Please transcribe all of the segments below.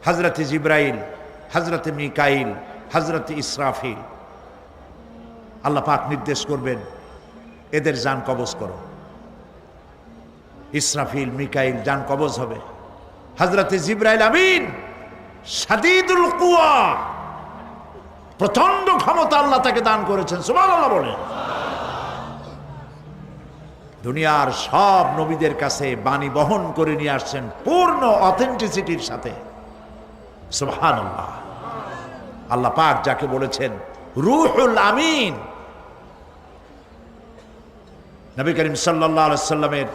হযরতে জিবরাইল, হযরতে মিকাইল, হযরতে ইসরাফিল। আল্লাহ পাক নির্দেশ করবেন, এদের জান কবজ করো। ইসরাফিল, মিকাইল জান কবজ হবে। হযরতে জিবরাইল আমিন শাদীদুল কুওয়া, প্রচন্ড ক্ষমতা আল্লাহ তাকে দান করেছেন, সুবহানাল্লাহ বলেন। দুনিয়ার সব নবীদের কাছে বাণী বহন করে নিয়ে আসছেন পূর্ণ অথেন্টিসিটির সাথে, সুবহানাল্লাহ। আল্লাহ পাক যাকে বলেছেন রূহুল আমিন, নবী করিম সাল্লাল্লাহু আলাইহি সাল্লামের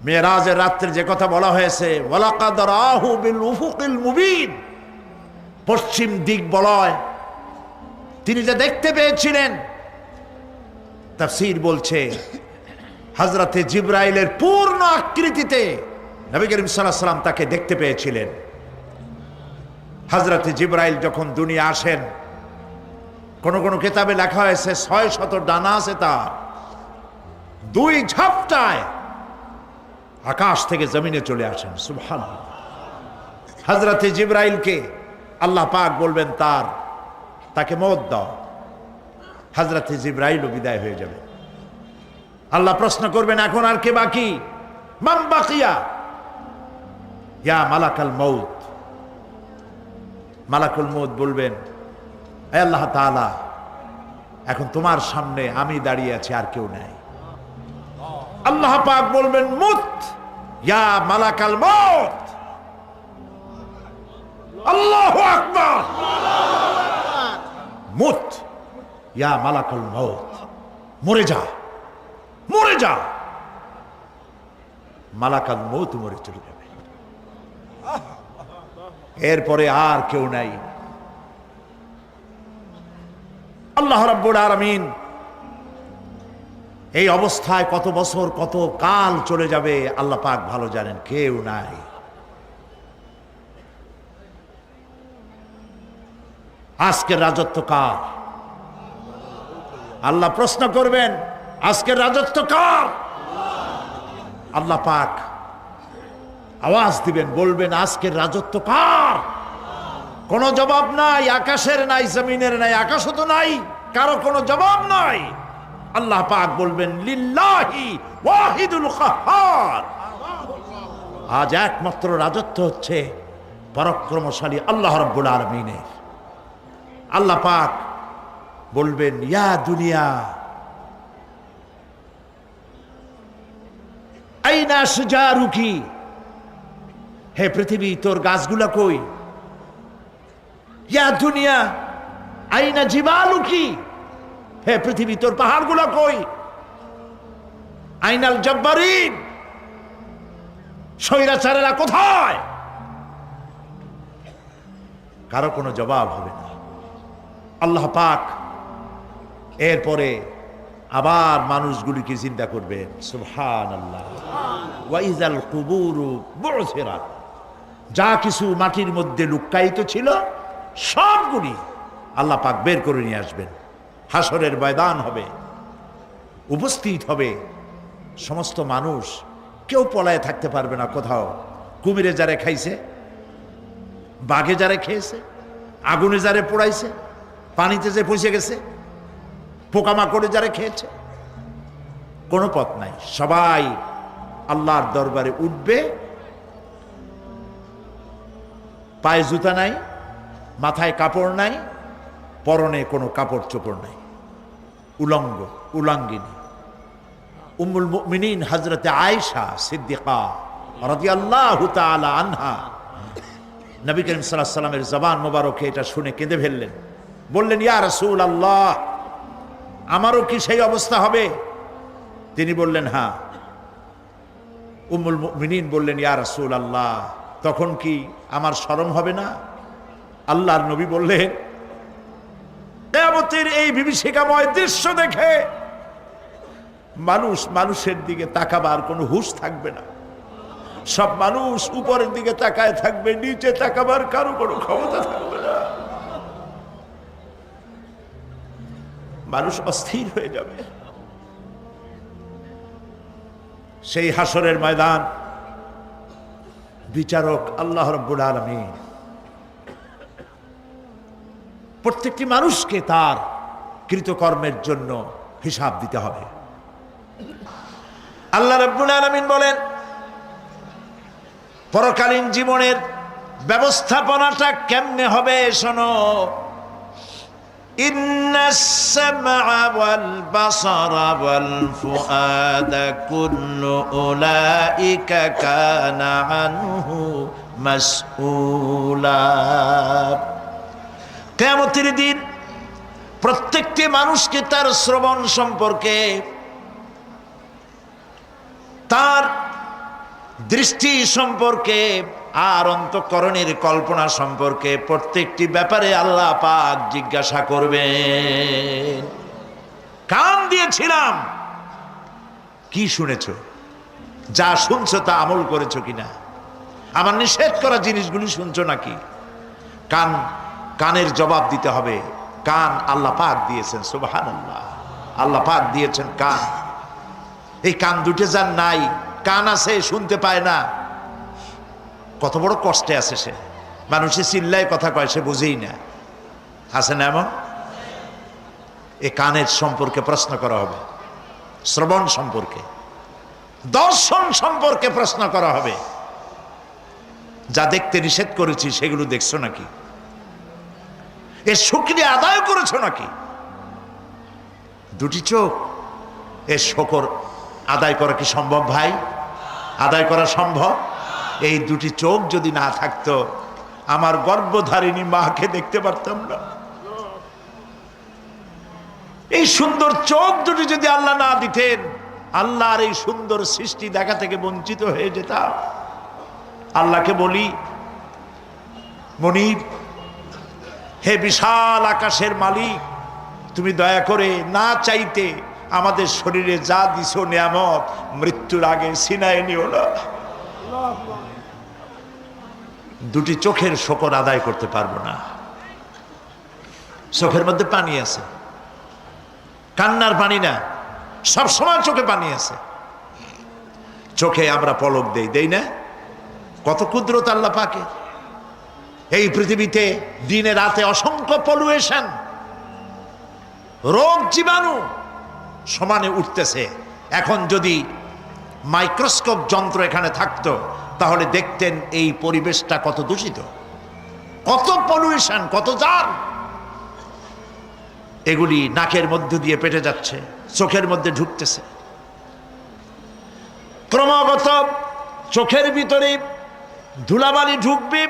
মেরাজের রাত্রে যে কথা বলা হয়েছে, ওয়ালাকাদ রাহু বিল উফুকিল মুবিন, পশ্চিম দিক বলয় তিনি যা দেখতে পেয়েছিলেন, তাফসীর বলছে হযরতে জিবরাইলের পূর্ণ আকৃতিতে নবী করিম সাল্লাল্লাহু আলাইহি সাল্লাম তাকে দেখতে পেয়েছিলেন। হযরতে জিবরাইল যখন দুনিয়া আসেন, কোন কোন কিতাবে লেখা হয়েছে 600 ডানা আছে তার, 2 ঝাপটায় আকাশ থেকে জমিনে চলে আসেন, সুবহানাল্লাহ। হযরতে জিবরাইলকে আল্লাহ পাক বলবেন তাকে মওত দাও, হযরতে জিবরাইলও বিদায় হয়ে যাবে। আল্লাহ প্রশ্ন করবেন, এখন আর কে বাকি? মান বাকিয়া ইয়া মালাকাল মউত। মালাকুল মউত বলবেন, হে আল্লাহ তাআলা, এখন তোমার সামনে আমি দাঁড়িয়ে আছি, আর কেউ নাই। আল্লাহ পাক বলবেন, মুত ইয়া মালাকাল মউত। আল্লাহু আকবার। মুত ইয়া মালাকাল মউত, মরে যা, মরে যা। মালাকাল মউত মরে চলে যাবে, এরপরে আর কেউ নাই। আল্লাহ রাব্বুল আলামিন এই অবস্থায় কত বছর কত কাল চলে যাবে আল্লাহ পাক ভালো জানেন, কেউ নাই। আজকের রাজত্ব কার? আল্লাহ প্রশ্ন করবেন, আজকের রাজত্ব কার? আল্লাহ পাক আওয়াজ দিবেন, বলবেন, আজকের রাজত্ব কার? কোনো জবাব নাই, আকাশের নাই, জমিনের নাই, আকাশও তো নাই, কারো কোনো জবাব নাই। আল্লাহ পাক বলবেন, লিল্লাহি ওয়াহিদুল কাহ্হার। আজ একমাত্র রাজত্ব হচ্ছে পরাক্রমশালী আল্লাহ রাব্বুল আলামিনের। আল্লাহ পাক বলবেন, ইয়া দুনিয়া আইনা শুজারুকি, হে পৃথিবী তোর গাছগুলা কই? ইয়া দুনিয়া আইনা জিবালুকি, হে পৃথিবী তোর পাহাড়গুলা কই? আইনাল জব্বারিন, স্বৈরাচারেরা কোথায়? কারো কোনো জবাব হবে না। আল্লাহ পাক এরপরে আবার মানুষগুলিকে জিন্দা করবেন, সুবহানাল্লাহ। ওয়া ইযাল কুবুরু বু'সিরাত, যা কিছু মাটির মধ্যে লুক্কায়িত ছিল সবগুলি আল্লাহ পাক বের করে নিয়ে আসবেন। হাসরের ময়দান হবে, উপস্থিত হবে সমস্ত মানুষ, কেউ পলায়ে থাকতে পারবে না কোথাও। কুমিরে যারে খাইছে, বাঘে যারে খেয়েছে, আগুনে যারে পোড়াইছে, পানিতে যে পচে গেছে, পোকামাকড়ে যারা খেয়েছে, কোনো পথ নাই। সবাই আল্লাহর দরবারে উঠবে, পায়ে জুতা নাই, মাথায় কাপড় নাই, পরনে কোনো কাপড় চোপড় নাই, উলঙ্গ উলাঙ্গিনী। উম্মুল মুমিনিন হযরতে আয়েশা সিদ্দিকা রাদিয়াল্লাহু তাআলা আনহা, নবী করিম সাল্লাল্লাহু আলাইহি ওয়াসাল্লামের জবান মোবারকে এটা শুনে কেঁদে ফেললেন, বললেন, ইয়া রাসূলুল্লাহ, আমারও কি সেই অবস্থা হবে? তিনি বললেন, হ্যাঁ। উম্মুল মুমিনিন বললেন, ইয়া রাসূলুল্লাহ, তখন কি আমার শরম হবে না? আল্লাহর নবী বললেন, কিয়ামতের এই বিভীষিকাময় দৃশ্য দেখে মানুষ মানুষের দিকে তাকাবার কোনো হুঁশ থাকবে না। সব মানুষ উপরের দিকে তাকায় থাকবে, নিচে তাকাবার কারো কোনো ক্ষমতা থাকবে না। মানুষ অস্থির হয়ে যাবে। সেই হাসরের ময়দান বিচারক আল্লাহ রাব্বুল আলামিন প্রত্যেকটি মানুষকে তার কৃতকর্মের জন্য হিসাব দিতে হবে। আল্লাহ রাব্বুল আলামিন বলেন পরকালীন জীবনের ব্যবস্থাপনাটা কেমনে হবে শোনো। ইন্নাস সামআ ওয়াল বাসারা ওয়াল ফুআদা কুল্লু উলাইকা কানা আনহু মাসউলা। কিয়ামতের দিন প্রত্যেকটি মানুষকে তার শ্রবণ সম্পর্কে, তার দৃষ্টি সম্পর্কে আর অন্তঃকরণের কল্পনা সম্পর্কে প্রত্যেকটি ব্যাপারে আল্লাহ পাক জিজ্ঞাসা করবেন। কান দিয়েছিলাম, কি শুনেছো? যা শুনছো তা আমল করেছো কিনা? আমার নিষেধ করা জিনিসগুলি শুনছো নাকি? কানের জবাব দিতে হবে। কান আল্লাহ পাক দিয়েছেন, সুবহানাল্লাহ। আল্লাহ পাক দিয়েছেন কান। এই কান দুটো যার নাই, কান আছে শুনতে পায় না, কত বড় কষ্টে আছে সে। মানুষে চিল্লায় কথা কয়, সে বুঝেই না। আছে না এমন? এই কানের সম্পর্কে প্রশ্ন করা হবে, শ্রবণ সম্পর্কে, দর্শন সম্পর্কে প্রশ্ন করা হবে। যা দেখতে নিষেধ করেছি সেগুলো দেখছো নাকি? এর শুকরিয়া আদায় করেছো নাকি? দুটি চোখ, এর শুকর আদায় করা কি সম্ভব ভাই? আদায় করা সম্ভব? এই দুটি চোখ যদি না থাকতো আমার গর্ভধারিণী মাকে দেখতে পারতাম না। এই সুন্দর চোখ দুটি যদি আল্লাহ না দিতেন, আল্লাহর এই সুন্দর সৃষ্টি দেখা থেকে বঞ্চিত হয়ে যেতাম। আল্লাহকে বলি, মনিব, হে বিশাল আকাশের মালিক, তুমি দয়া করে না চাইতে আমাদের শরীরে যা দিছো নিয়ামত, মৃত্যুর আগে ছিনায় নিও না। দুটি চোখের শকর আদায় করতে পারবো না। চোখের মধ্যে পানি আছে, কান্নার পানি না, সব সময় চোখে পানি আছে। চোখে আমরা পলক দেই না? কত কুদরত আল্লাহ পাকের। এই পৃথিবীতে দিনে রাতে অসংখ্য পলুয়েশন, রোগ জীবাণু সমানে উঠতেছে। এখন যদি মাইক্রোস্কোপ যন্ত্র এখানে থাকতো তাহলে দেখতেন এই পরিবেশটা কত দূষিত, কত পলুয়েশন, কত জার। এগুলি নাকের মধ্যে দিয়ে পেটে যাচ্ছে, চোখের মধ্যে ঢুকতেছে। ক্রমাগত চোখের ভিতরে ধুলাবালি ঢুকবে,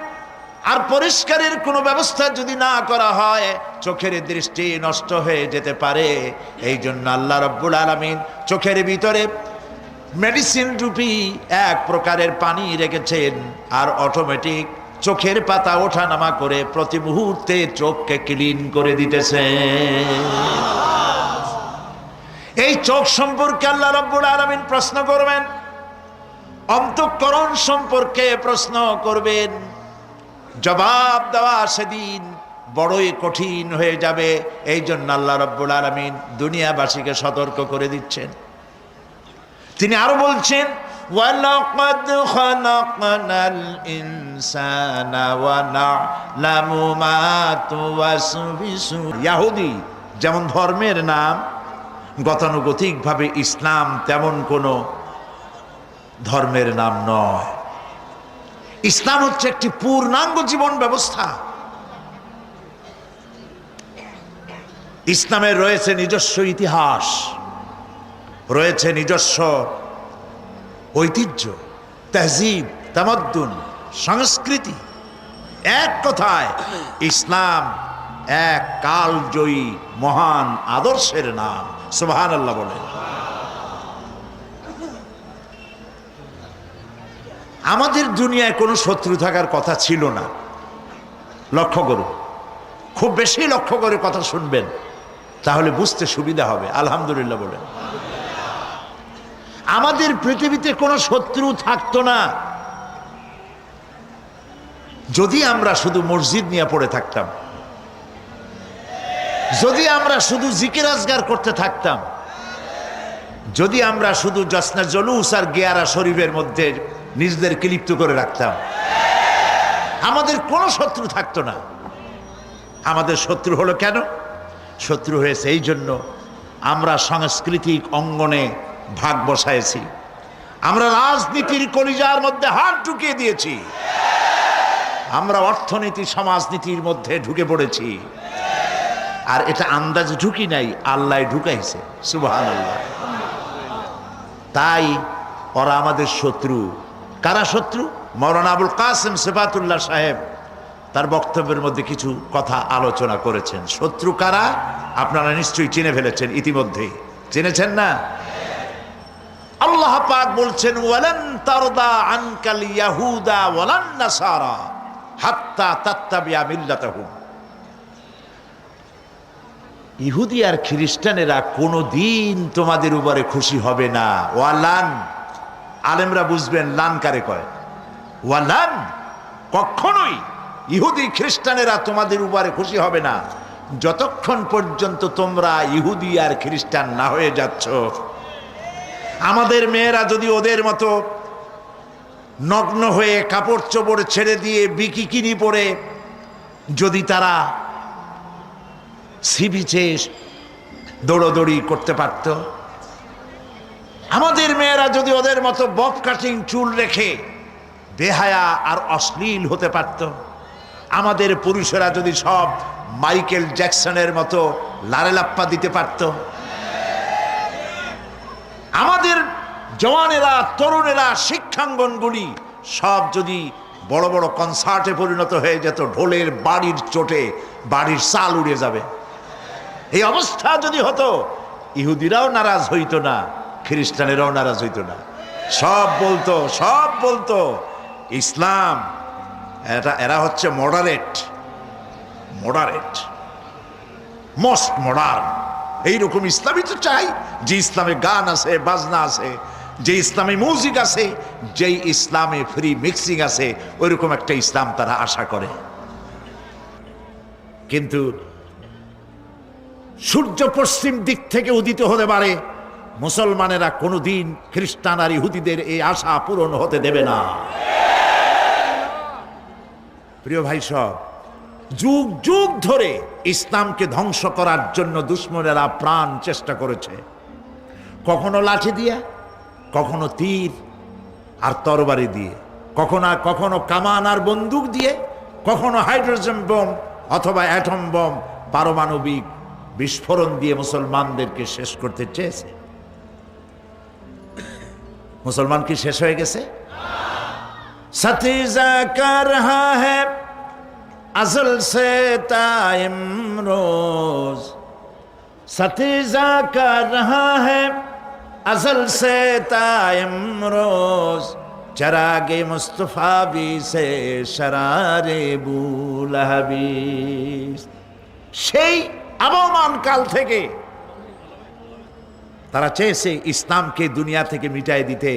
আর পরিষ্কারের কোনো ব্যবস্থা যদি না করা হয় চোখের দৃষ্টি নষ্ট হয়ে যেতে পারে। এই জন্য আল্লাহ রাব্বুল আলামিন চোখের ভিতরে মেডিসিন রূপী এক প্রকারের পানি রেখেছেন, আর অটোমেটিক চোখের পাতা ওঠানামা করে প্রতি মুহূর্তে চোখকে ক্লিন করে দিতেছে। এই চোখ সম্পর্কে আল্লাহ রাব্বুল আলামিন প্রশ্ন করবেন, অন্তঃকরণ সম্পর্কে প্রশ্ন করবেন। জবাব দেওয়া সেদিন বড়ই কঠিন হয়ে যাবে। এই জন্য আল্লাহ রাব্বুল আলামিন দুনিয়াবাসীকে সতর্ক করে দিচ্ছেন। তিনি আরো বলছেন, ওয়ালাকাদ খালাকনাল ইনসানা ওয়া না'লামু মা তুওয়াসবিসু। ইহুদি যেমন ধর্মের নাম, গতানুগতিকভাবে ইসলাম তেমন কোনো ধর্মের নাম নয়। ইসলাম হচ্ছে একটি পূর্ণাঙ্গ জীবন ব্যবস্থা। ইসলামের রয়েছে নিজস্ব ইতিহাস, রয়েছে নিজস্ব ঐতিহ্য, তাহজিব, তামাদ্দুন, সংস্কৃতি। এক কথায় ইসলাম এক কালজয়ী মহান আদর্শের নাম। সুবহানাল্লাহ বলেন। আমাদের দুনিয়ায় কোনো শত্রু থাকার কথা ছিল না। লক্ষ্য করুন, খুব বেশি লক্ষ্য করে কথা শুনবেন, তাহলে বুঝতে সুবিধা হবে। আলহামদুলিল্লাহ বলেন। আমাদের পৃথিবীতে কোনো শত্রু থাকতো না যদি আমরা শুধু মসজিদ নিয়ে পড়ে থাকতাম, যদি আমরা শুধু জিকির আজগার করতে থাকতাম, যদি আমরা শুধু জসনা জলুস আর গিয়ারা শরীফের মধ্যে নিজেদেরকে লিপ্ত করে রাখতাম। আমাদের কোনো শত্রু থাকতো না। আমাদের শত্রু হলো কেন? শত্রু হয়েছে এই জন্য আমরা সাংস্কৃতিক অঙ্গনে ভাগ বসাইছি, আমরা রাজনীতির কলিজার মধ্যে হাত ঢুকিয়ে দিয়েছি, আমরা অর্থনীতি সমাজনীতির মধ্যে ঢুকে পড়েছি। আর এটা আন্দাজ ঢুকি নাই, আল্লাহ ঢুকাইছে। সুবহানাল্লাহ। তাই ওরা আমাদের শত্রু। কারা শত্রু? মাওলানা আবুল কাসেম সিফাতুল্লাহ সাহেব তার বক্তব্যের মধ্যে কিছু কথা আলোচনা করেছেন। শত্রু কারা আপনারা নিশ্চয়ই চিনে ফেলেছেন ইতিমধ্যেই। চিনেছেন না? আল্লাহ পাক বলছেন, ওয়ালান তারদা আনকাল ইয়াহুদা ওয়ালান নাসারা হাত্তা তাত্তাবিয়া মিল্লাতাহুম। ইহুদি আর খ্রিস্টানেরা কোনোদিন তোমাদের উপরে খুশি হবে না। ওয়ালান, আলেমরা বুঝবেন লান কারে কয়। ওয়ালান, কখনোই ইহুদি খ্রিস্টানেরা তোমাদের উপরে খুশি হবে না যতক্ষণ পর্যন্ত তোমরা ইহুদি আর খ্রিস্টান না হয়ে যাচ্ছ। আমাদের মেয়েরা যদি ওদের মতো নগ্ন হয়ে কাপড় চোপড় ছেড়ে দিয়ে বিকিনি পরে যদি তারা সি বিচে দৌড়দৌড়ি করতে পারত, আমাদের মেয়েরা যদি ওদের মতো বব কাটিং চুল রেখে বেহায়া আর অশ্লীল হতে পারত, আমাদের পুরুষেরা যদি সব মাইকেল জ্যাকসনের মতো লারেলাপ্পা দিতে পারত, আমাদের জওয়ানেরা তরুণেরা শিক্ষাঙ্গনগুলি সব যদি বড় বড় কনসার্টে পরিণত হয়ে যেত, ঢোলের বাড়ির চোটে বাড়ির চাল উড়ে যাবে, এই অবস্থা যদি হতো, ইহুদিরাও নারাজ হইতো না, খ্রিস্টানেরাও নারাজ হইতো না। সব বলতো ইসলাম এরা হচ্ছে মডারেট, মোস্ট মডার্ন। এইরকম ইসলামই তো চাই, যে ইসলামে গান আছে, বাজনা আছে, যে ইসলামে মিউজিক আছে, যেই ইসলামে ফ্রি মিক্সিং আছে, ওইরকম একটা ইসলাম তারা আশা করে। কিন্তু সূর্য পশ্চিম দিক থেকে উদিত হতে পারে, মুসলমানেরা কোনোদিন খ্রিস্টান আর ইহুদিদের এই আশা পূরণ হতে দেবে না। প্রিয় ভাই সব, যুগ যুগ ধরে ইসলামকে ধ্বংস করার জন্য দুশমনেরা প্রাণ চেষ্টা করেছে, কখনো লাঠি দিয়ে, কখনো তীর আর তরবারি দিয়ে, কখনো কামান আর বন্দুক দিয়ে, কখনো হাইড্রোজেন বোম অথবা অ্যাটম বোম পারমাণবিক বিস্ফোরণ দিয়ে মুসলমানদেরকে শেষ করতে চেয়েছে। মুসলমান কি শেষ হয়ে গেছে? সতীজা কর রহা হ্যায় अज़ल से ता इमरोज, सतीजा कर रहा है अज़ल से ता इमरोज, चरागे मुस्तफ़ा भी से शरारे बुलहबी। সেই আবহমান কাল থেকে তারা চেয়েছে ইসলামকে দুনিয়া থেকে মিটাই দিতে।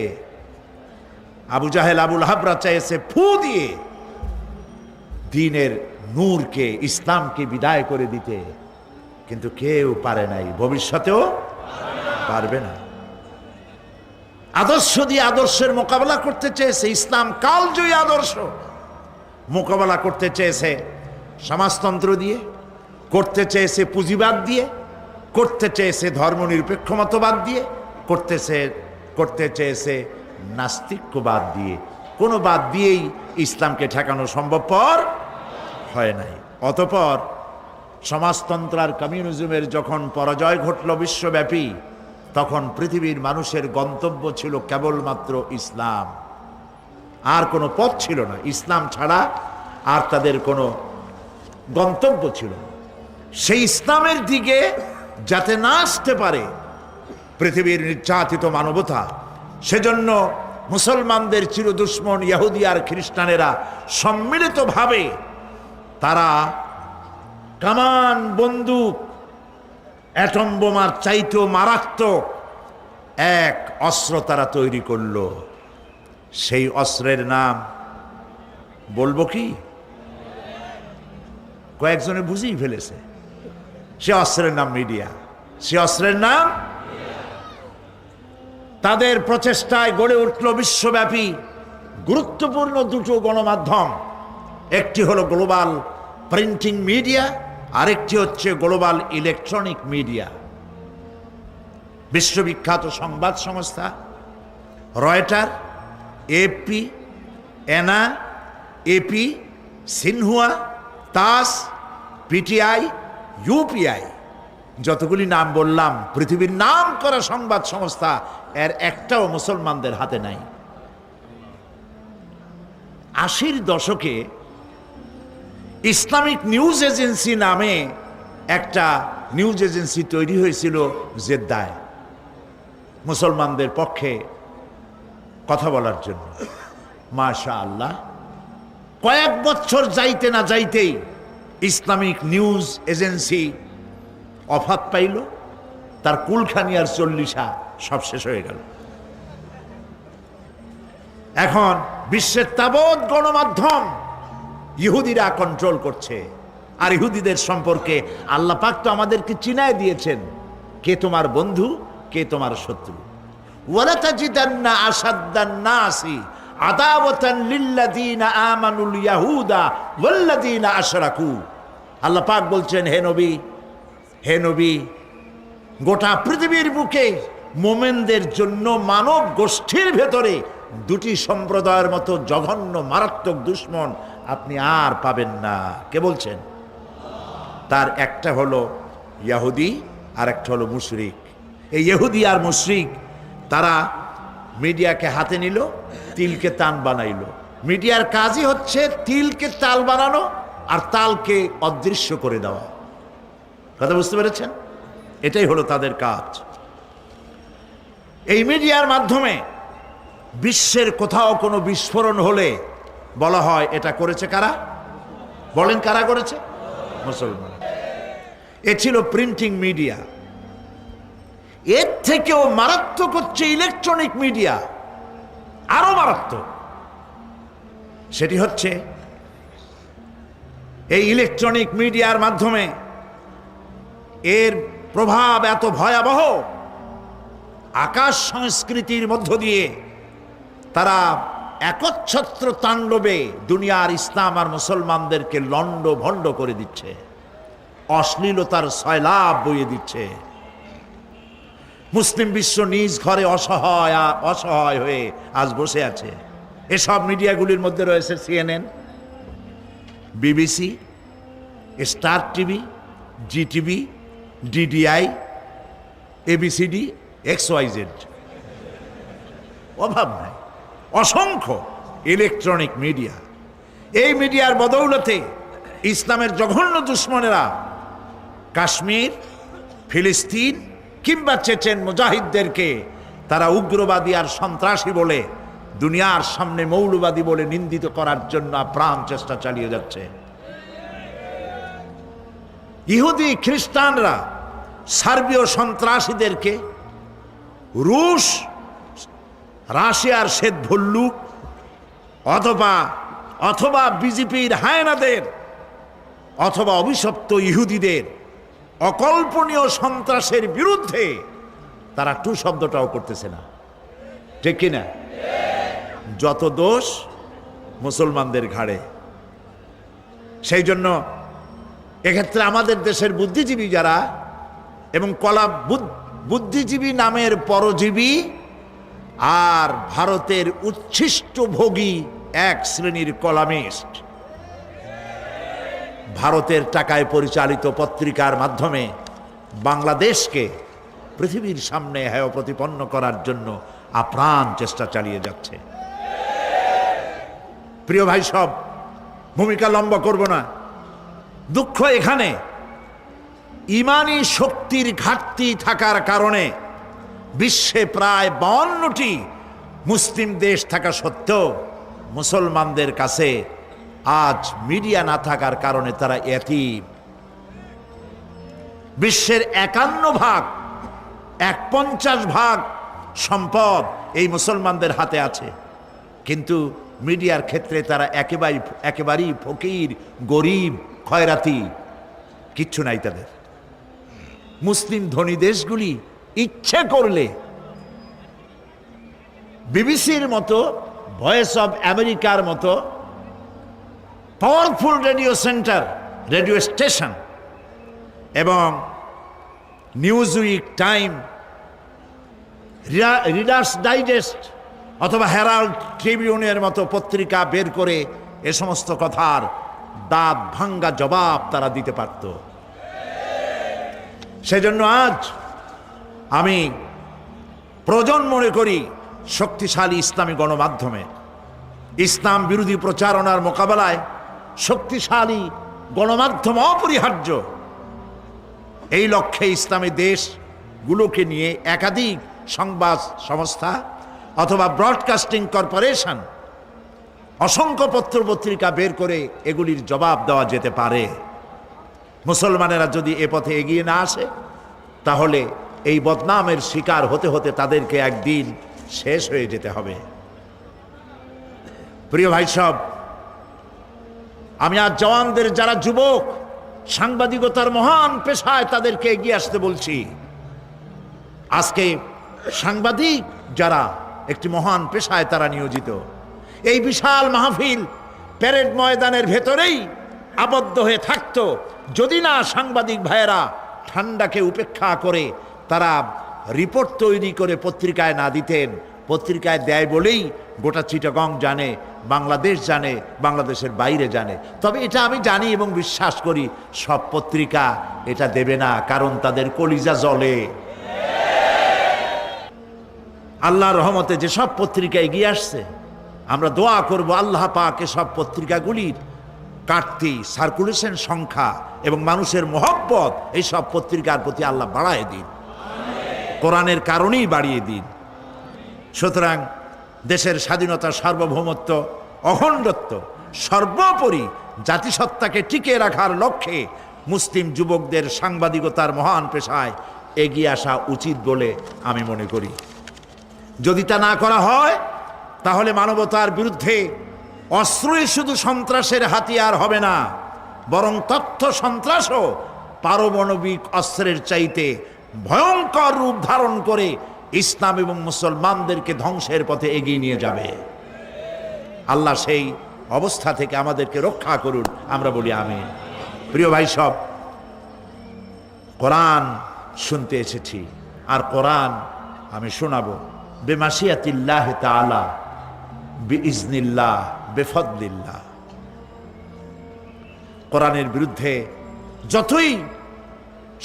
আবু জাহেল, আবুল হাবরা চেয়েছে ফু দিয়ে দ্বীনের নূরকে, ইসলামকে বিদায় করে দিতে, কিন্তু কেউ পারে নাই, ভবিষ্যতেও পারবে না। আদর্শ দিয়ে আদর্শের মোকাবেলা করতে চেয়েছে, ইসলাম কালজয়ী আদর্শ মোকাবেলা করতে চেয়েছে সমাজতন্ত্র দিয়ে, করতে চেয়েছে পুঁজিবাদ দিয়ে, করতে চেয়েছে ধর্মনিরপেক্ষ মতবাদ দিয়ে, করতে চেয়েছে নাস্তিক্যবাদ দিয়ে। কোনো বাদ দিয়েই ইসলামকে ঠেকানো সম্ভবপর হয় নাই। অতঃপর সমাজতন্ত্র আর কমিউনিজমের যখন পরাজয় ঘটল বিশ্বব্যাপী, তখন পৃথিবীর মানুষের গন্তব্য ছিল কেবলমাত্র ইসলাম, আর কোনো পথ ছিল না। ইসলাম ছাড়া আর তাদের কোনো গন্তব্য ছিল না। সেই ইসলামের দিকে যাতে না আসতে পারে পৃথিবীর নির্যাতিত মানবতা, সেজন্য মুসলমানদের চিরদুশ্মন ইহুদি আর খ্রিস্টানেরা সম্মিলিতভাবে তারা কামান, বন্দুক, অ্যাটম বোমার চাইতেও মারাত্মক এক অস্ত্র তারা তৈরি করল। সেই অস্ত্রের নাম বলবো কি? কয়েকজনে বুঝেই ফেলেছে। সে অস্ত্রের নাম মিডিয়া। সে অস্ত্রের নাম, তাদের প্রচেষ্টায় গড়ে উঠল বিশ্বব্যাপী গুরুত্বপূর্ণ দুটো গণমাধ্যম, একটি হলো গ্লোবাল প্রিন্টিং মিডিয়া, আরেকটি হচ্ছে গ্লোবাল ইলেকট্রনিক মিডিয়া। বিশ্ববিখ্যাত সংবাদ সংস্থা রয়টার, এপি, এনা, এপি, সিনহুয়া, তাস, পিটিআই, ইউপিআই, যতগুলি নাম বললাম পৃথিবীর নাম করা সংবাদ সংস্থা, এর একটাও মুসলমানদের হাতে নাই। 80-র দশকে ইসলামিক নিউজ এজেন্সি নামে একটা নিউজ এজেন্সি তৈরি হয়েছিল জেদ্দায়, মুসলমানদের পক্ষে কথা বলার জন্য। মাশাআল্লাহ, কয়েক বছর যাইতে না যাইতেই ইসলামিক নিউজ এজেন্সি অফাত পাইল, তার কুলখানি আর চল্লিশা সব শেষ হয়ে গেল। এখন বিশ্বের তাবৎ গণমাধ্যম ইহুদিরা কন্ট্রোল করছে। আর ইহুদিদের সম্পর্কে আল্লাহ পাক তো আমাদেরকে চিনায় দিয়েছেন, কে তোমার বন্ধু, কে তোমার শত্রু। ওয়ালা তাজিদান্না আশাদ্দান নাসি আদাওয়াতান লিল্লাযীনা আমানুল ইয়াহুদা ওয়াল্লাযীনা আশরাকু। আল্লাহ পাক বলছেন, হে নবী, হে নবী, গোটা পৃথিবীর বুকে মোমেনদের জন্য মানব গোষ্ঠীর ভেতরে দুটি সম্প্রদায়ের মতো জঘন্য মারাত্মক দুশ্মন আপনি আর পাবেন না। কে বলছেন? তার একটা হলো ইহুদি আর একটা হলো মুশরিক। এই ইহুদি আর মুশরিক তারা মিডিয়াকে হাতে নিল, তিলকে তান বানাইল। মিডিয়ার কাজই হচ্ছে তিলকে তাল বানানো আর তালকে অদৃশ্য করে দেওয়া। কথা বুঝতে পেরেছেন? এটাই হলো তাদের কাজ। এই মিডিয়ার মাধ্যমে বিশ্বের কোথাও কোনো বিস্ফোরণ হলে বলা হয় এটা করেছে কারা? বলেন, কারা করেছে? মুসলমান। এ ছিল প্রিন্টিং মিডিয়া। এর থেকেও মারাত্মক হচ্ছে ইলেকট্রনিক মিডিয়া, আরো মারাত্মক। সেটি হচ্ছে এই ইলেকট্রনিক মিডিয়ার মাধ্যমে এর প্রভাব এত ভয়াবহ, আকাশ সংস্কৃতির মধ্য দিয়ে তারা একচ্ছত্র তাণ্ডবে দুনিয়ার ইসলাম আর মুসলমানদেরকে লন্ড ভণ্ড করে দিচ্ছে, অশ্লীলতার সয়লাভ বইয়ে দিচ্ছে। মুসলিম বিশ্ব নিজ ঘরে অসহায় হয়ে আজ বসে আছে। এসব মিডিয়াগুলির মধ্যে রয়েছে CNN, BBC, Star TV, Zee TV, DDI, ABCD, XYZ, অভাব নাই, অসংখ্য ইলেকট্রনিক মিডিয়া। এই মিডিয়ার বদৌলতে ইসলামের জঘন্য দুশ্মনেরা কাশ্মীর, ফিলিস্তিন কিংবা চেচেন মুজাহিদদেরকে তারা উগ্রবাদী আর সন্ত্রাসী বলে দুনিয়ার সামনে মৌলবাদী বলে নিন্দিত করার জন্য প্রাণ চেষ্টা চালিয়ে যাচ্ছে। ইহুদি খ্রিস্টানরা সার্বীয় সন্ত্রাসীদেরকে রুশ, রাশিয়ার শ্বেত ভল্লুক অথবা বিজেপির হায়নাদের অথবা অভিশপ্ত ইহুদিদের অকল্পনীয় সন্ত্রাসের বিরুদ্ধে তারা টু শব্দটাও করতেছে না। ঠিক কিনা? যত দোষ মুসলমানদের ঘাড়ে। সেই জন্য এক্ষেত্রে আমাদের দেশের বুদ্ধিজীবী যারা এবং বুদ্ধিজীবী নামের পরজীবী আর ভারতের উচ্ছিষ্ট ভোগী এক শ্রেণীর কলামিস্ট, ভারতের টাকায় পরিচালিত পত্রিকার মাধ্যমে বাংলাদেশকে পৃথিবীর সামনে হেয় প্রতিপন্ন করার জন্য আপ্রাণ চেষ্টা চালিয়ে যাচ্ছে। প্রিয় ভাই, সব ভূমিকা লম্বা করব না। দুঃখ এখানে ইমানি শক্তির ঘাটতি থাকার কারণে বিশ্বে প্রায় 52টি মুসলিম দেশ থাকা সত্ত্বেও মুসলমানদের কাছে আজ মিডিয়া না থাকার কারণে তারা এতিম। বিশ্বের 51 ভাগ সম্পদ এই মুসলমানদের হাতে আছে, কিন্তু মিডিয়ার ক্ষেত্রে তারা একেবারেই ফকির, গরিব, খয়রাতি, কিচ্ছু নাই তাদের। মুসলিম ধনী দেশগুলি ইচ্ছে করলে বিবিসির মতো, ভয়েস অব আমেরিকার মতো powerful radio centre, radio station এবং নিউজউইক, টাইম, রিডার্স ডাইজেস্ট অথবা হেরাল্ড ট্রিবিউনের মতো পত্রিকা বের করে এ সমস্ত কথার দাঁত ভাঙ্গা জবাব তারা দিতে পারত। সেজন্য আজ আমি প্রয়োজন মনে করি শক্তিশালী ইসলামী গণমাধ্যমে ইসলাম বিরোধী প্রচারণার মোকাবেলায় শক্তিশালী গণমাধ্যম অপরিহার্য। এই লক্ষ্যে ইসলামী দেশগুলোকে নিয়ে একাধিক সংবাদ সংস্থা অথবা ব্রডকাস্টিং কর্পোরেশন অসংখ্য পত্র পত্রিকা বের করে এগুলির জবাব দেওয়া যেতে পারে। মুসলমানেরা যদি এ পথে এগিয়ে না আসে তাহলে এই বদনামের শিকার হতে হতে তাদেরকে একদিন শেষ হয়ে যেতে হবে। প্রিয় ভাই সব, আমি আজ জওয়ানদের যারা যুবক সাংবাদিকতার মহান পেশায় তাদেরকে এগিয়ে আসতে বলছি। আজকে সাংবাদিক যারা একটি মহান পেশায় তারা নিয়োজিত, এই বিশাল মাহফিল প্যারেড ময়দানের ভেতরেই আবদ্ধ হয়ে থাকতো যদি না সাংবাদিক ভাইয়েরা ঠান্ডাকে উপেক্ষা করে তারা রিপোর্ট তৈরি করে পত্রিকায় না দিতেন। পত্রিকায় দেয় বলেই গোটা চিটাগং জানে, বাংলাদেশ জানে, বাংলাদেশের বাইরে জানে। তবে এটা আমি জানি এবং বিশ্বাস করি সব পত্রিকা এটা দেবে না, কারণ তাদের কলিজা জ্বলে। আল্লাহর রহমতে যেসব পত্রিকা এগিয়ে আসছে আমরা দোয়া করব আল্লাহ পাক সব পত্রিকাগুলির কাটতি, সার্কুলেশন সংখ্যা এবং মানুষের মহব্বত এই সব পত্রিকার প্রতি আল্লাহ বাড়ায় দিন, কোরআনের কারণেই বাড়িয়ে দিন। সুতরাং দেশের স্বাধীনতা, সার্বভৌমত্ব, অখণ্ডত্ব, সর্বোপরি জাতিসত্তাকে টিকিয়ে রাখার লক্ষ্যে মুসলিম যুবকদের সাংবাদিকতার মহান পেশায় এগিয়ে আসা উচিত বলে আমি মনে করি। যদি তা না করা হয় তাহলে মানবতার বিরুদ্ধে অস্ত্রই শুধু সন্ত্রাসের হাতিয়ার হবে না, বরং তথ্য সন্ত্রাসও পারমাণবিক অস্ত্রের চাইতে ভয়ঙ্কর রূপ ধারণ করে ইসলাম এবং মুসলমানদেরকে ধ্বংসের পথে এগিয়ে নিয়ে যাবে। আল্লাহ সেই অবস্থা থেকে আমাদেরকে রক্ষা করুন, আমরা বলি আমিন। প্রিয় ভাই সব, কোরআন শুনতে এসেছি আর কোরআন আমি শোনাবো বেমাশিয়াতিল্লাহ তাআলা, বিইজনিল্লাহ, বেফদলিল্লাহ। কোরআনের বিরুদ্ধে যতই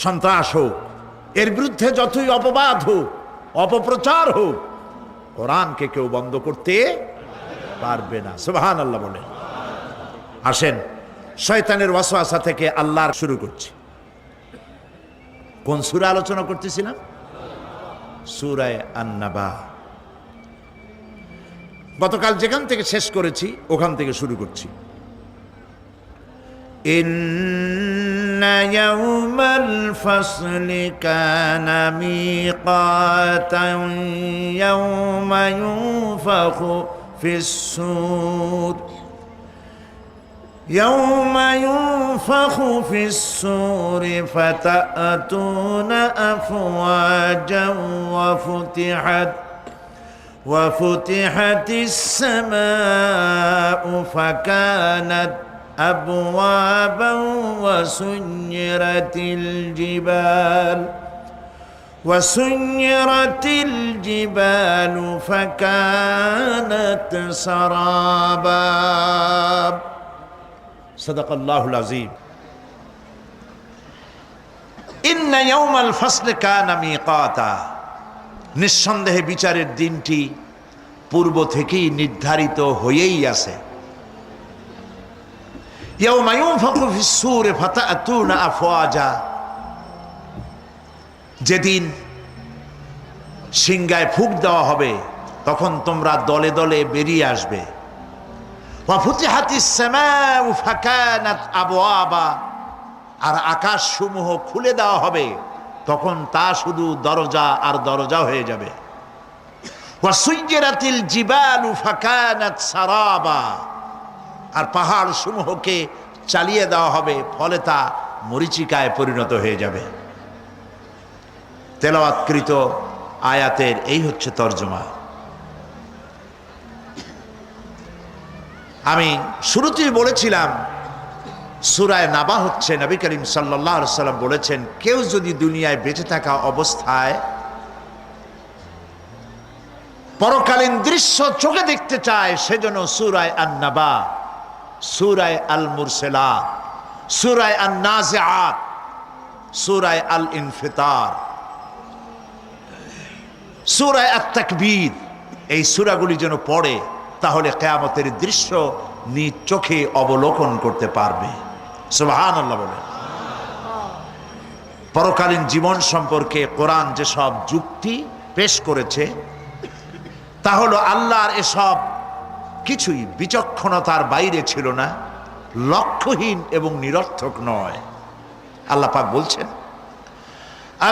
সন্ত্রাস হোক, এর বিরুদ্ধে যতই অপবাদ হোক, অপপ্রচার হোক, কোরআনকে কেউ বন্ধ করতে পারবে না। সুবহানাল্লাহ বলেন। আসেন শয়তানের ওয়াসওয়াসা থেকে আল্লাহর শুরু করছি। কোন সূরা আলোচনা করতেছিলাম? সূরা আন-নাবা। গতকাল যেখান থেকে শেষ করেছি ওখান থেকে শুরু করছি। ইন্না ইয়াওমাল ফাসলি কানা মিকাতান ইয়াওমা ইউনফাখু ফিস-সূর يوم ينفخ في الصور فتأتون أفواجا وفتحت السماء فكانت أبوابا وسيرت الجبال فكانت سرابا সাদাকাল্লাহুল আযীম। ইন্না ইয়াওমাল ফাসলি কানা মিকাতা, নিঃসন্দেহে বিচারের দিনটি পূর্ব থেকেই নির্ধারিত হয়েই আছে। ইয়াওমা ইউনফাখু ফিস-সূরি ফাতা'তুনা আফওয়াজা, যেদিন সিংগায় ফুঁক দেওয়া হবে তখন তোমরা দলে দলে বেরিয়ে আসবে। আর আকাশ সমূহ খুলে দেওয়া হবে, তখন তা শুধু দরজা আর দরজা হয়ে যাবে। আর পাহাড় সমূহকে চালিয়ে দেওয়া হবে, ফলে তা মরীচিকায় পরিণত হয়ে যাবে। তেলাওয়াতকৃত আয়াতের এই হচ্ছে তর্জমা। আমি শুরুতেই বলেছিলাম সূরা নাবা হচ্ছে, নবী করিম সাল্লাল্লাহু আলাইহি ওয়াসাল্লাম বলেছেন, কেউ যদি দুনিয়ায় বেঁচে থাকা অবস্থায় পরকালীন দৃশ্য চোখে দেখতে চায়, সেজন্য সূরা আন-নাবা, সূরা আল-মুরসালাত, সূরা আন-নাজিআত, সূরা আল-ইনফিতার, সূরা আত-তাকবীর, এই সূরাগুলি যেন পড়ে, তাহলে কিয়ামতের দৃশ্য নিজ চোখে অবলোকন করতে পারবে। সুবহানাল্লাহ বলেন। পরকালীন জীবন সম্পর্কে কোরআন যেসব যুক্তি পেশ করেছে, তা হলো আল্লাহর এসব কিছুই বিচক্ষণতার বাইরে ছিল না, লক্ষ্যহীন এবং নিরর্থক নয়। আল্লাহ পাক বলছেন,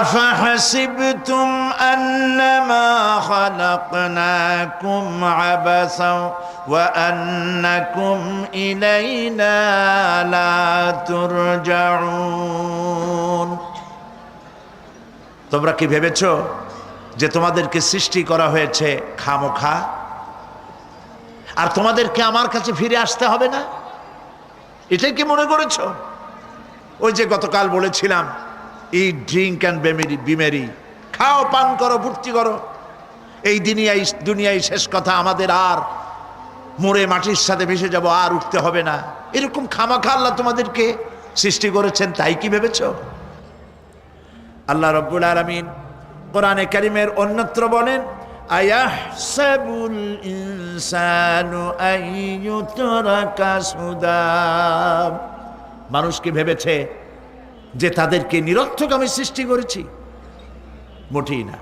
আফাহাসিবতুম আন্নামা খালাকনাকুম আবাসা ওয়া আন্নাকুম ইলাইনা লা তুরজাউন। তোমরা কি ভেবেছো যে তোমাদেরকে সৃষ্টি করা হয়েছে খামোখা, আর তোমাদেরকে আমার কাছে ফিরে আসতে হবে না? এটাই কি মনে করেছো? ওই যে গতকাল বলেছিলাম, ইট, ড্রিঙ্ক অ্যান্ড বি মেরি, খাও, পান করো, ফুর্তি করো, এই দুনিয়ায় শেষ কথা, আমাদের আর মরে মাটির সাথে মিশে যাব, আর উঠতে হবে না, এরকম খামাখা আল্লাহ তোমাদেরকে সৃষ্টি করেছেন, তাই কি ভেবেছো? আল্লাহ রাব্বুল আলামিন কোরআনে কারীমের অন্যত্র বলেন, আয়াহসাবুল ইনসানু আইয়ুতরাকা সুদা। মানুষ কি ভেবেছে যে তাদেরকে নিরর্থক আমি সৃষ্টি করেছি? মোটেই না।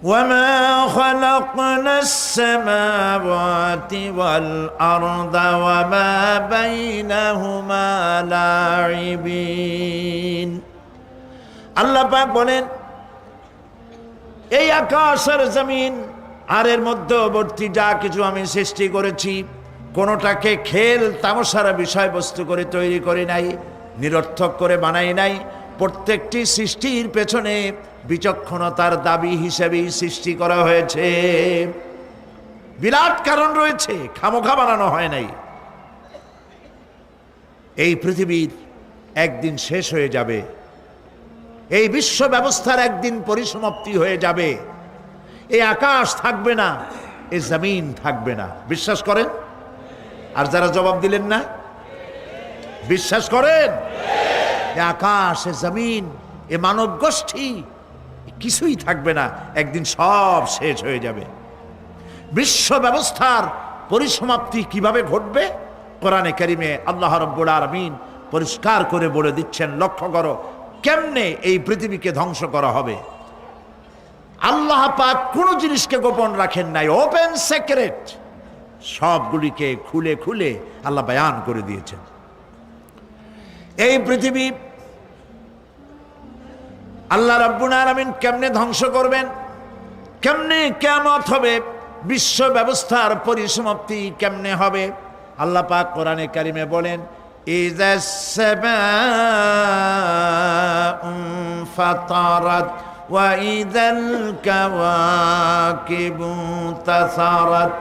ওয়ামা খালাকনাস সামাওয়াতি ওয়াল আরদা ওয়ামা বাইনাহুমা লাইবিন। আল্লাহ পাক বলেন, এই আকাশ আর জমিন আর এর মধ্যবর্তী যা কিছু আমি সৃষ্টি করেছি, কোনোটাকে খেল তামাশার বিষয়বস্তু করে তৈরি করি নাই, নিরর্থক করে বানাই নাই। প্রত্যেকটি সৃষ্টির পেছনে বিচক্ষণতার দাবি হিসেবেই সৃষ্টি করা হয়েছে, বিরাট কারণ রয়েছে, খামোখা বানানো হয় নাই। এই পৃথিবীর একদিন শেষ হয়ে যাবে, এই বিশ্ব ব্যবস্থার একদিন পরিসমাপ্তি হয়ে যাবে, এই আকাশ থাকবে না, এই জমিন থাকবে না। বিশ্বাস করেন? আর যারা জবাব দিলেন না, বিশ্বাস করেন? এই আকাশ, এ জমিন, এ মানব গোষ্ঠী কিছুই থাকবে না, একদিন সব শেষ হয়ে যাবে। বিশ্ব ব্যবস্থার পরিসমাপ্তি কিভাবে ঘটবে? কোরআনে কারিমে আল্লাহ রাব্বুল আলামিন পরিষ্কার করে বলে দিচ্ছেন। লক্ষ্য করো কেমনে এই পৃথিবীকে ধ্বংস করা হবে। আল্লাহ পাক কোনো জিনিসকে গোপন রাখেন নাই, ওপেন সিক্রেট, সবগুলিকে খুলে খুলে আল্লাহ বয়ান করে দিয়েছেন। এই পৃথিবী আল্লাহ রাব্বুল আলামিন কেমনে ধ্বংস করবেন, কেমনে কিয়ামত হবে, বিশ্ব ব্যবস্থার পরিসমাপ্তি কেমনে হবে, আল্লাহ পাক কোরআনে কারিমে বলেন, ইযাস সামাউ ফাতারাত ওয়া ইযাল কাওয়াকিবু তাসারাত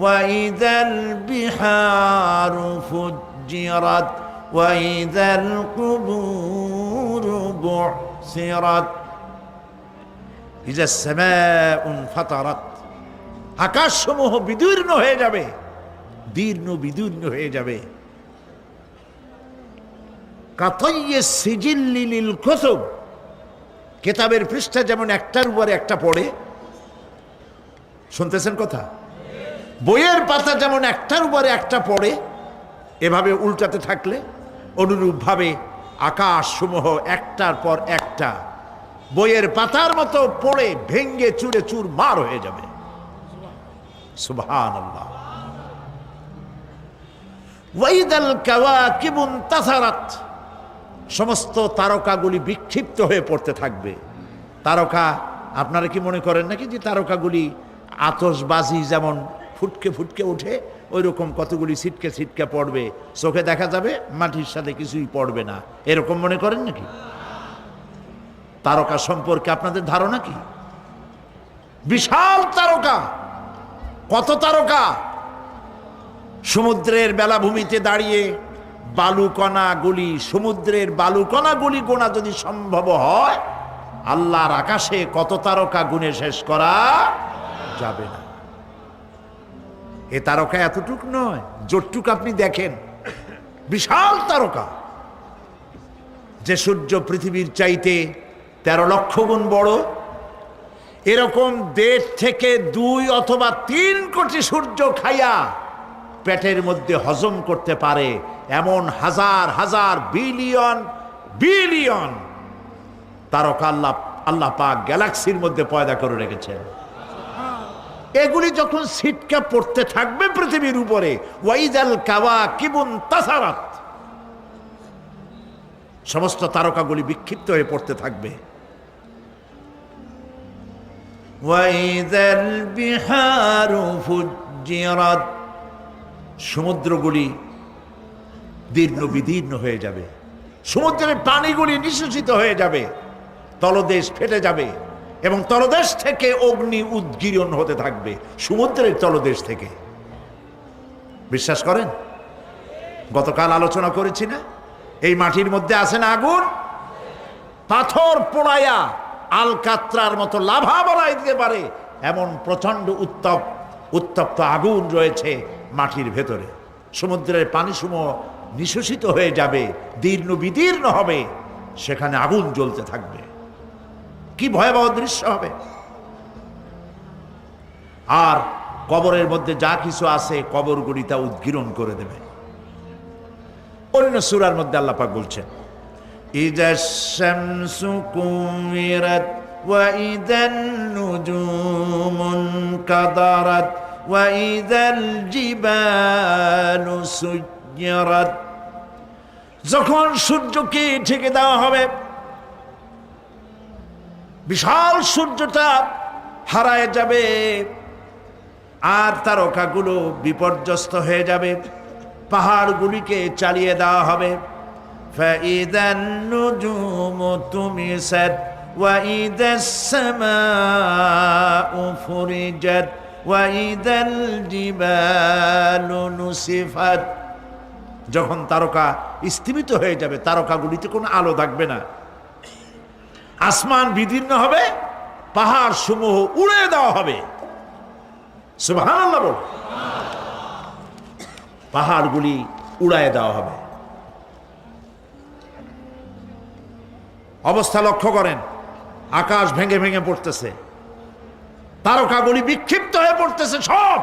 ওয়া ইযাল বিহারু ফুজ্জিরাত ওয়া ইযাল কুবুরু বু'সিরাত। ইযাস সামাউ ফাতারাত, আকাশসমূহ বিদীর্ণ হয়ে যাবে, বিদীর্ণ হয়ে যাবে। কাতাইয়ে সিজিল্লি লিল কুতুব, কিতাবের পৃষ্ঠা যেমন একটার উপরে একটা পড়ে, শুনতেছেন কথা? বইয়ের পাতা যেমন একটার উপরে একটা পড়ে, এভাবে উল্টাতে থাকলে অনুরূপভাবে আকাশসমূহ একটার পর একটা বইয়ের পাতার মতো পড়ে ভেঙ্গে চুরে চুরমার হয়ে যাবে। সুবহানাল্লাহ। ওয়াইদাল কাওয়াকিবু তাসারাত, সমস্ত তারকাগুলি বিক্ষিপ্ত হয়ে পড়তে থাকবে। তারকা, আপনারা কি মনে করেন নাকি যে তারকাগুলি আতশবাজি যেমন ফুটকে ফুটকে ওঠে, ওই রকম কতগুলি ছিটকে ছিটকে পড়বে, চোখে দেখা যাবে, মাটির সাথে কিছুই পড়বে না, এরকম মনে করেন নাকি? তারকা সম্পর্কে আপনাদের ধারণা কি? বিশাল তারকা, কত তারকা! সমুদ্রের বেলাভূমিতে দাঁড়িয়ে বালুকণাগুলি, সমুদ্রের বালুকণাগুলি গোনা যদি সম্ভব হয়, আল্লাহর আকাশে কত তারকা গুণে শেষ করা যাবে না। এ তারকা এতটুক নয়, যতটুক আপনি দেখেন বিশাল তারকা, যে সূর্য পৃথিবীর চাইতে 13 লক্ষ গুণ বড়, এরকম 1.5 থেকে 2 অথবা 3 কোটি সূর্য খাইয়া পেটের মধ্যে হজম করতে পারে এমন হাজার হাজার বিলিয়ন বিলিয়ন তারকা আল্লাহ পাক গ্যালাক্সির মধ্যে পয়দা করে রেখেছেন। এগুলি যখন ছিটকা পড়তে থাকবে পৃথিবীর উপরে, ওয়াইদাল কাওয়াকিবুন তাসারাত, সমস্ত তারকাগুলি বিক্ষিপ্ত হয়ে পড়তে থাকবে। ওয়াইদাল বিহারু ফুজ্জিরাত, সমুদ্রগুলি দীর্ণ বিদীর্ণ হয়ে যাবে, সমুদ্রের পানিগুলি নিঃশেষিত হয়ে যাবে, তলদেশ ফেটে যাবে এবং তলদেশ থেকে অগ্নি উদ্গীরণ হতে থাকবে, সমুদ্রের তলদেশ থেকে। বিশ্বাস করেন? গতকাল আলোচনা করেছি না, এই মাটির মধ্যে আছে না আগুন, পাথর পোড়াইয়া আলকাত্রার মতো লাভা বানাই দিতে পারে এমন প্রচন্ড উত্তপ্ত আগুন রয়েছে মাটির ভেতরে। সমুদ্রের পানিসমূহ নিঃশেষিত হয়ে যাবে, দীর্ণ বিদীর্ণ হবে, সেখানে আগুন জ্বলতে থাকবে। কি ভয়াবহ দৃশ্য হবে! আর কবরের মধ্যে যা কিছু আছে কবরগুলি তা উদ্গীরণ করে দেবে। অন্য সূরার মধ্যে আল্লাহ পাক বলছেন, ইযাশ শামসু কুমিরাত ওয়া ইযান নুজুমুন কাদারাত ওয়া ইযাল জিবালু সুজ্জিরাত, যখন সূর্যকে ঢেকে দেওয়া হবে, বিশাল সূর্যটা হারায় যাবে আর তারকাগুলো বিপর্যস্ত হয়ে যাবে, পাহাড়গুলিকে চালিয়ে দেওয়া হবে। ফাইদান নুজুমু তুমিসাত ওয়া ইদাস সামাউ ফুরিজাত ওয়া ইদাল জিবালু নুসিফাত, যখন তারকা স্থিমিত হয়ে যাবে, তারকাগুলিতে কোনো আলো থাকবে না, আসমান বিদীর্ণ হবে, পাহাড় সমূহ উড়িয়ে দেওয়া হবে। সুবহানাল্লাহ বল। পাহাড়গুলি উড়ায় দেওয়া হবে। অবস্থা লক্ষ্য করেন, আকাশ ভেঙে ভেঙে পড়তেছে, তারকাগুলি বিক্ষিপ্ত হয়ে পড়তেছে, সব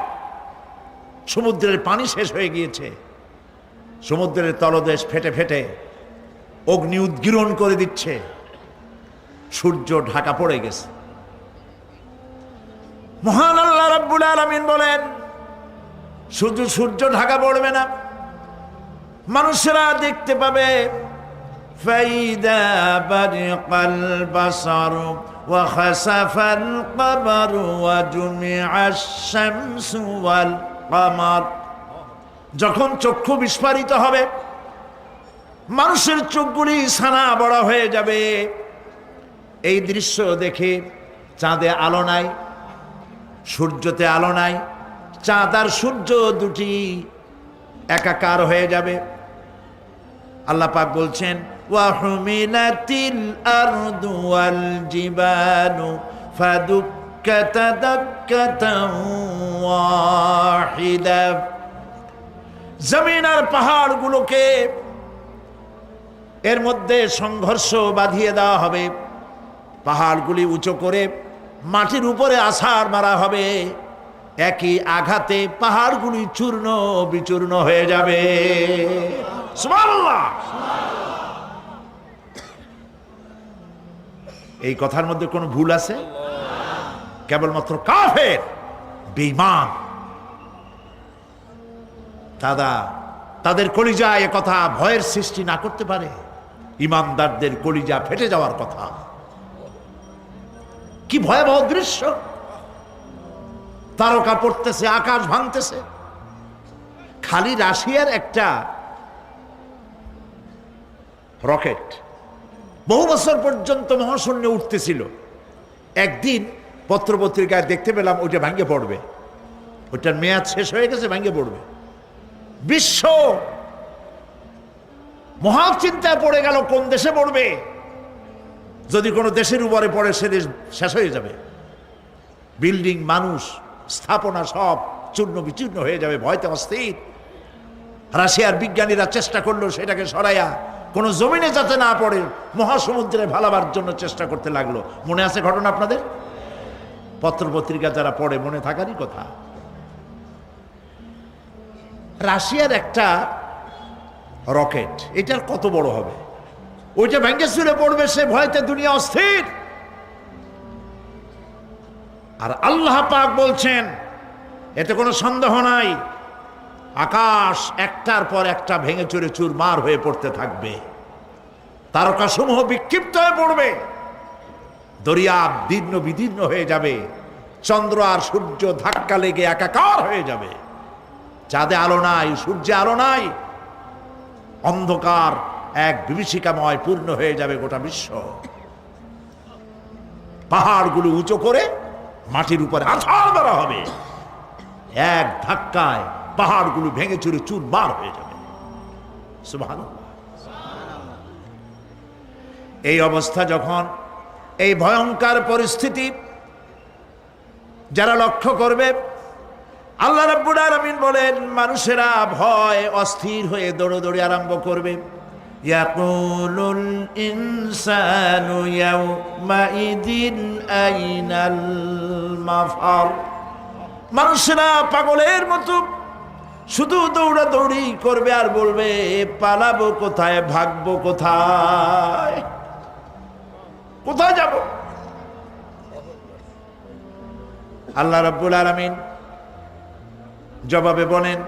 সমুদ্রের পানি শেষ হয়ে গিয়েছে, সমুদ্রের তলদেশ ফেটে ফেটে অগ্নি উদ্গীরণ করে দিচ্ছে, সূর্য ঢাকা পড়ে গেছে। মহান আল্লাহ রাব্বুল আলামিন বলেন, শুধু সূর্য ঢাকা পড়বে না, মানুষেরা দেখতে পাবে ফাইদা বারিকাল বাসারু ওয়া খাসাফাল কমারু ওয়া জুমিআশ শামসু ওয়াল কমার, যখন চক্ষু বিস্ফারিত হবে, মানুষের চোখগুলি ছানা বড় হয়ে যাবে, এই দৃশ্য দেখে চাঁদে আলো নাই, সূর্যতে আলো নাই, চাঁদ আর সূর্য দুটি একাকার হয়ে যাবে। আল্লাহ পাক বলছেন, ওয়া হুমিলাতিল আরদু ওয়াল জিবালু ফাদুক্কাতা দাক্কাতান ওয়াহিদা, জমিন আর পাহাড়গুলোকে এর মধ্যে সংঘর্ষ বাঁধিয়ে দেওয়া হবে, পাহাড়গুলি উঁচু করে মাটির উপরে আছাড় মারা হবে, একই আঘাতে পাহাড়গুলি চূর্ণ বিচূর্ণ হয়ে যাবে। সুবহানাল্লাহ। এই কথার মধ্যে কোনো ভুল আছে? কেবলমাত্র কাফের বেঈমান তাদের কলিজায় এ কথা ভয়ের সৃষ্টি না করতে পারে, ইমানদারদের কলিজা ফেটে যাওয়ার কথা। কি ভয়াবহ দৃশ্য! তারকা পড়তেছে, আকাশ ভাঙতেছে। খালি রাশিয়ার একটা রকেট বহু বছর পর্যন্ত মহাশূন্যে উঠতেছিল, একদিন পত্রপত্রিকায় দেখতে পেলাম ওইটা ভাঙে পড়বে, ওইটার মেয়াদ শেষ হয়ে গেছে, ভাঙে পড়বে। বিশ্ব মহা চিন্তায় পড়ে গেল কোন দেশে পড়বে। যদি কোনো দেশের উপরে পড়ে সে দেশ শেষ হয়ে যাবে, বিল্ডিং, মানুষ, স্থাপনা সব চূর্ণ বিচূর্ণ হয়ে যাবে, ভয়তে অস্থির। রাশিয়ার বিজ্ঞানীরা চেষ্টা করলো সেটাকে সরাইয়া কোনো জমিনে যাতে না পড়ে মহাসমুদ্রে ভালাবার জন্য চেষ্টা করতে লাগলো। মনে আছে ঘটনা আপনাদের? পত্রপত্রিকা যারা পড়ে মনে থাকারই কথা। রাশিয়ার একটা রকেট, এটার কত বড় হবে, ওইটা ভেঙে চুরে পড়বে, সে ভয়তে দুনিয়া অস্থির। আর আল্লাহ পাক বলছেন, এতে কোনো সন্দেহ নাই, আকাশ একটার পর একটা ভেঙে চুরে চুরমার হয়ে পড়তে থাকবে, তারকাসমূহ বিক্ষিপ্ত হয়ে পড়বে, দরিয়া দীর্ণ বিদীর্ণ হয়ে যাবে, চন্দ্র আর সূর্য ধাক্কা লেগে একাকার হয়ে যাবে, চাঁদে আলো নাই, সূর্যে আলো নাই, অন্ধকার এক বিভীষিকাময় পূর্ণ হয়ে যাবে গোটা বিশ্ব। পাহাড়গুলো উঁচু করে মাটির উপরে আছাড় মারা হবে, এক ধাক্কায় পাহাড়গুলো ভেঙে চুরে চুরমার হয়ে যাবে। সুবহানাল্লাহ। এই অবস্থা যখন, এই ভয়ঙ্কর পরিস্থিতি যারা লক্ষ্য করবে, আল্লাহ রাব্বুল আলামিন বলেন মানুষেরা ভয় অস্থির হয়ে দৌড়াদৌড়ি আরম্ভ করবে। ইয়াকুলুল ইনসানু ইয়াউমাইদিন আইনাল মাফার। মানুষেরা পাগলের মতো শুধু দৌড়াদৌড়ি করবে আর বলবে পালাবো কোথায়, ভাগবো কোথায়, কোথায় যাব? আল্লাহ রাব্বুল আলামিন জবাবে বলেন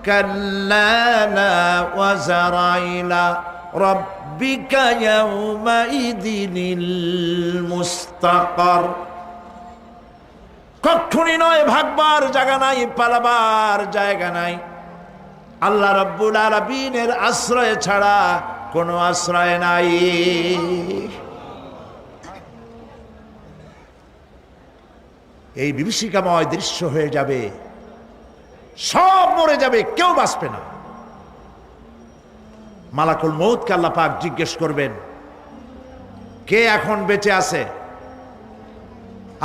কাল্লা লা ওয়াজারাইলা রাব্বিকা ইয়াউমাইদিনিল মুস্তাকার। কখনই নয়, ভাগবার জায়গা নাই, পালাবার জায়গা নাই। আল্লাহ রাব্বুল আলামিনের আশ্রয় ছাড়া কোনো আশ্রয় নাই। এই বিভীষিকাময় দৃশ্য হয়ে যাবে, সব মরে যাবে, কেউ বাঁচবে না। মালাকুল মউতকে আল্লাহ পাক জিজ্ঞেস করবেন কে এখন বেঁচে আছে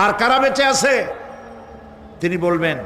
আর কারা বেঁচে আছে। তিনি বলবেন